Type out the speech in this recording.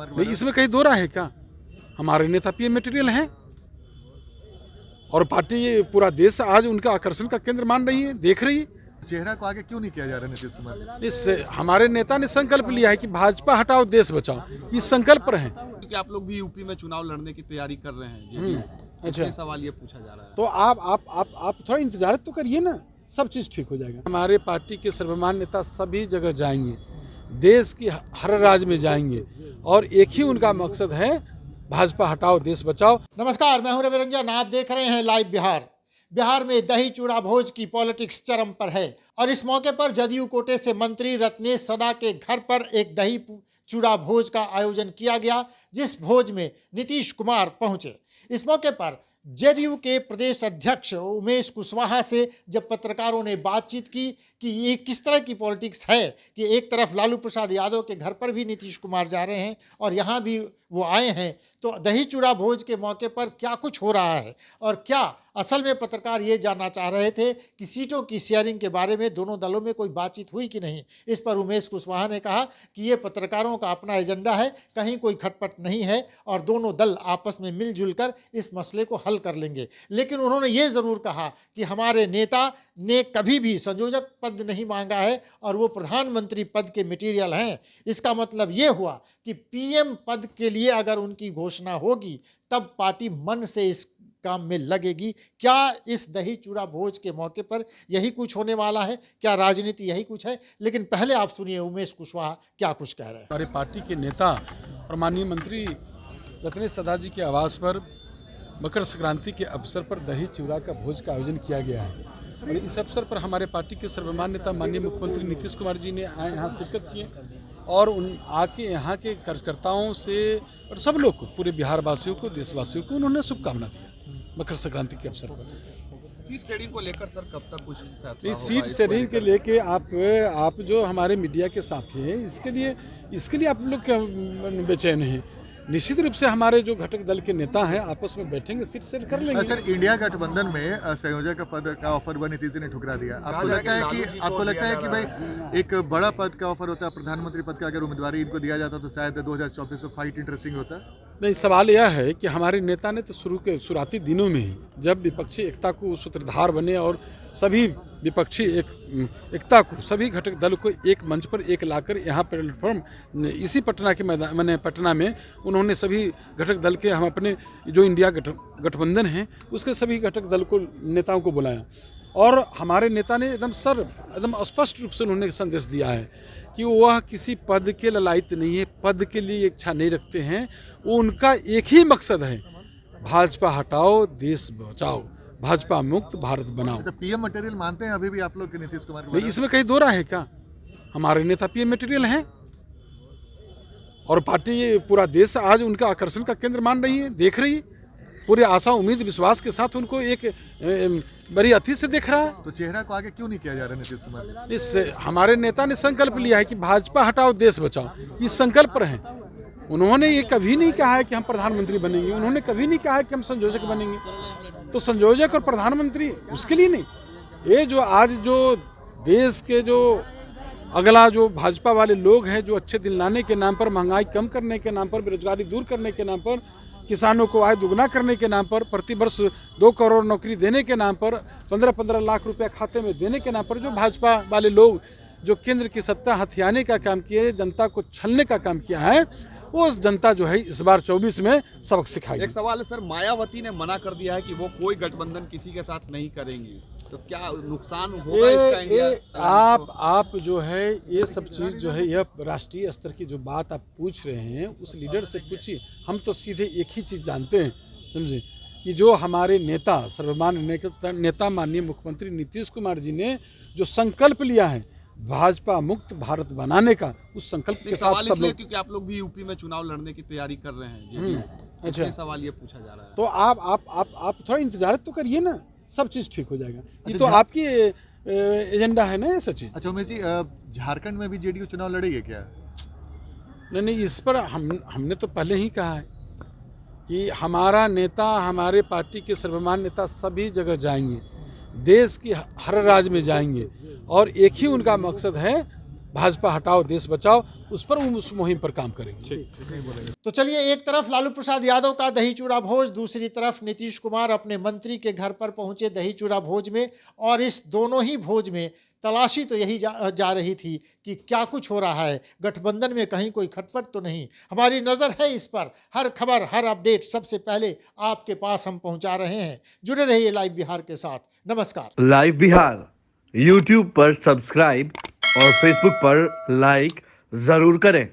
कुमार के नहीं, बारे इसमें कहीं दो राय है क्या? हमारे नेता पीएम मटेरियल हैं और पार्टी पूरा देश आज उनका आकर्षण का केंद्र मान रही है, देख रही है। में चेहरा को आगे क्यों नहीं किया जा रहा नीतीश कुमार? इस हमारे नेता ने संकल्प लिया है कि भाजपा हटाओ देश बचाओ, इस संकल्प पर हैं। क्योंकि आप लोग भी यूपी में चुनाव लड़ने की तैयारी कर रहे हैं, अच्छा, सवाल ये पूछा जा रहा है। तो आप थोड़ा इंतजार तो करिए ना, सब चीज़ ठीक हो जाएगा। हमारे पार्टी के सर्वमान्य नेता सभी जगह जाएंगे, देश की हर राज्य में जाएंगे और एक ही उनका मकसद है, भाजपा हटाओ देश बचाओ। नमस्कार, मैं हूं रवि रंजन। आप देख रहे हैं लाइव बिहार। बिहार में दही चूड़ा भोज की पॉलिटिक्स चरम पर है और इस मौके पर जदयू कोटे से मंत्री रत्नेश सदा के घर पर एक दही चूड़ा भोज का आयोजन किया गया, जिस भोज में नीतीश कुमार पहुंचे। इस मौके पर जेडीयू के प्रदेश अध्यक्ष उमेश कुशवाहा से जब पत्रकारों ने बातचीत की कि ये किस तरह की पॉलिटिक्स है कि एक तरफ लालू प्रसाद यादव के घर पर भी नीतीश कुमार जा रहे हैं और यहाँ भी वो आए हैं, तो दही चूड़ा भोज के मौके पर क्या कुछ हो रहा है और क्या असल में पत्रकार ये जानना चाह रहे थे कि सीटों की शेयरिंग के बारे में दोनों दलों में कोई बातचीत हुई कि नहीं। इस पर उमेश कुशवाहा ने कहा कि ये पत्रकारों का अपना एजेंडा है, कहीं कोई खटपट नहीं है और दोनों दल आपस में मिलजुल कर इस मसले को हल कर लेंगे। लेकिन उन्होंने ये ज़रूर कहा कि हमारे नेता ने कभी भी संयोजक पद नहीं मांगा है और वो प्रधानमंत्री पद के मटीरियल हैं। इसका मतलब ये हुआ कि पीएम पद के लिए अगर उनकी घोषणा होगी तब पार्टी मन से इस काम में लगेगी। क्या इस दही चूड़ा भोज के मौके पर यही कुछ होने वाला है? क्या राजनीति यही कुछ है? लेकिन पहले आप सुनिए उमेश कुशवाहा क्या कुछ कह रहे हैं। हमारे पार्टी के नेता और माननीय मंत्री रत्नेश सदा जी के आवास पर मकर संक्रांति के अवसर पर दही चूड़ा का भोज का आयोजन किया गया है और इस अवसर पर हमारे पार्टी के सर्वमान्य नेता माननीय मुख्यमंत्री नीतीश कुमार जी ने यहाँ शिरकत की और आके यहाँ के कार्यकर्ताओं से और सब लोग को, पूरे बिहार वासियों को, देशवासियों को उन्होंने शुभकामना दिया मकर संक्रांति के अवसर पर। सीट शेयरिंग को लेकर सर कब तक कुछ इस सीट शेयरिंग के लेके आप जो हमारे मीडिया के साथी हैं, इसके लिए आप लोग क्या बेचैन हैं? निश्चित रूप से हमारे जो घटक दल के नेता हैं आपस में बैठेंगे, सीट शेयर कर लेंगे। सर, इंडिया गठबंधन में संयोजक का पद का ऑफर व नीतीश जी ने ठुकरा दिया। आपको लगता है कि भाई एक बड़ा पद का ऑफर होता है, प्रधानमंत्री पद का अगर उम्मीदवारी इनको दिया जाता तो शायद 2024 में फाइट इंटरेस्टिंग होता? नहीं, सवाल यह है कि हमारे नेता ने तो शुरुआती दिनों में ही जब विपक्षी एकता को सूत्रधार बने और सभी विपक्षी एकता को, सभी घटक दल को एक मंच पर एक लाकर यहाँ प्लेटफॉर्म इसी पटना के मैदान मैंने पटना में उन्होंने सभी घटक दल के, हम अपने जो इंडिया गठबंधन है उसके सभी घटक दल को, नेताओं को बुलाया और हमारे नेता ने एकदम स्पष्ट रूप से उन्होंने संदेश दिया है कि वह किसी पद के ललायत नहीं है, पद के लिए इच्छा नहीं रखते हैं। वो उनका एक ही मकसद है, भाजपा हटाओ देश बचाओ, भाजपा मुक्त भारत बनाओ। तो पीएम मटेरियल मानते हैं अभी भी आप लोग के नीतीश कुमार के? नहीं, इसमें कहीं दो राय है क्या? हमारे नेता पीएम मटेरियल हैं और पार्टी पूरा देश आज उनका आकर्षण का केंद्र मान रही है, देख रही है, पूरे आशा उम्मीद विश्वास के साथ उनको एक बड़ी अति से देख रहा है। तो चेहरा को आगे क्यों नहीं किया जा रहा नीतीश कुमार? इस हमारे नेता ने संकल्प लिया है कि भाजपा हटाओ देश बचाओ, इस संकल्प पर हैं। उन्होंने ये कभी नहीं कहा है कि हम प्रधानमंत्री बनेंगे, उन्होंने कभी नहीं कहा है कि हम संयोजक बनेंगे। तो संयोजक और प्रधानमंत्री उसके लिए नहीं, ये जो आज जो देश के जो अगला जो भाजपा वाले लोग हैं, जो अच्छे दिन लाने के नाम पर, महंगाई कम करने के नाम पर, बेरोजगारी दूर करने के नाम पर, किसानों को आय दुगना करने के नाम पर, प्रति वर्ष 2 करोड़ नौकरी देने के नाम पर, 15-15 लाख रुपया खाते में देने के नाम पर जो भाजपा वाले लोग जो केंद्र की सत्ता हथियाने का काम किए, जनता को छलने का काम किया है, वो जनता जो है इस बार 24 में सबक सिखाई। एक सवाल है सर, मायावती ने मना कर दिया है कि वो कोई गठबंधन किसी के साथ नहीं करेंगी, तो क्या नुकसान होगा इसका इंडिया? आप जो है ये सब चीज़ जो है, यह राष्ट्रीय स्तर की जो बात आप पूछ रहे हैं उस लीडर से पूछिए। हम तो सीधे एक ही चीज़ जानते हैं, समझे, कि जो हमारे नेता, सर्वमान्य नेता माननीय मुख्यमंत्री नीतीश कुमार जी ने जो संकल्प लिया है भाजपा मुक्त भारत बनाने का, उस संकल्प के साथ सब लोग, क्योंकि आप लोग भी यूपी में चुनाव लड़ने की तैयारी कर रहे हैं, अच्छा, सवाल ये पूछा जा रहा है। तो आप थोड़ा इंतजार तो करिए ना, सब चीज़ ठीक हो जाएगा। ये तो आपकी एजेंडा है ना ये सब चीज़। अच्छा उमेश जी, झारखंड में भी जेडीयू चुनाव लड़ेगी क्या? नहीं, इस पर हमने तो पहले ही कहा है कि हमारा नेता, हमारे पार्टी के सर्वमान्य नेता सभी जगह जाएंगे, देश की हर राज्य में जाएंगे और एक ही उनका मकसद है, भाजपा हटाओ देश बचाओ, उस पर उस मुहिम पर काम करेंगे। तो चलिए, एक तरफ लालू प्रसाद यादव का दही चूड़ा भोज, दूसरी तरफ नीतीश कुमार अपने मंत्री के घर पर पहुंचे दही चूड़ा भोज में, और इस दोनों ही भोज में तलाशी तो यही जा रही थी कि क्या कुछ हो रहा है, गठबंधन में कहीं कोई खटपट तो नहीं। हमारी नज़र है इस पर, हर खबर हर अपडेट सबसे पहले आपके पास हम पहुंचा रहे हैं। जुड़े रहिए लाइव बिहार के साथ। नमस्कार। लाइव बिहार यूट्यूब पर सब्सक्राइब और फेसबुक पर लाइक जरूर करें।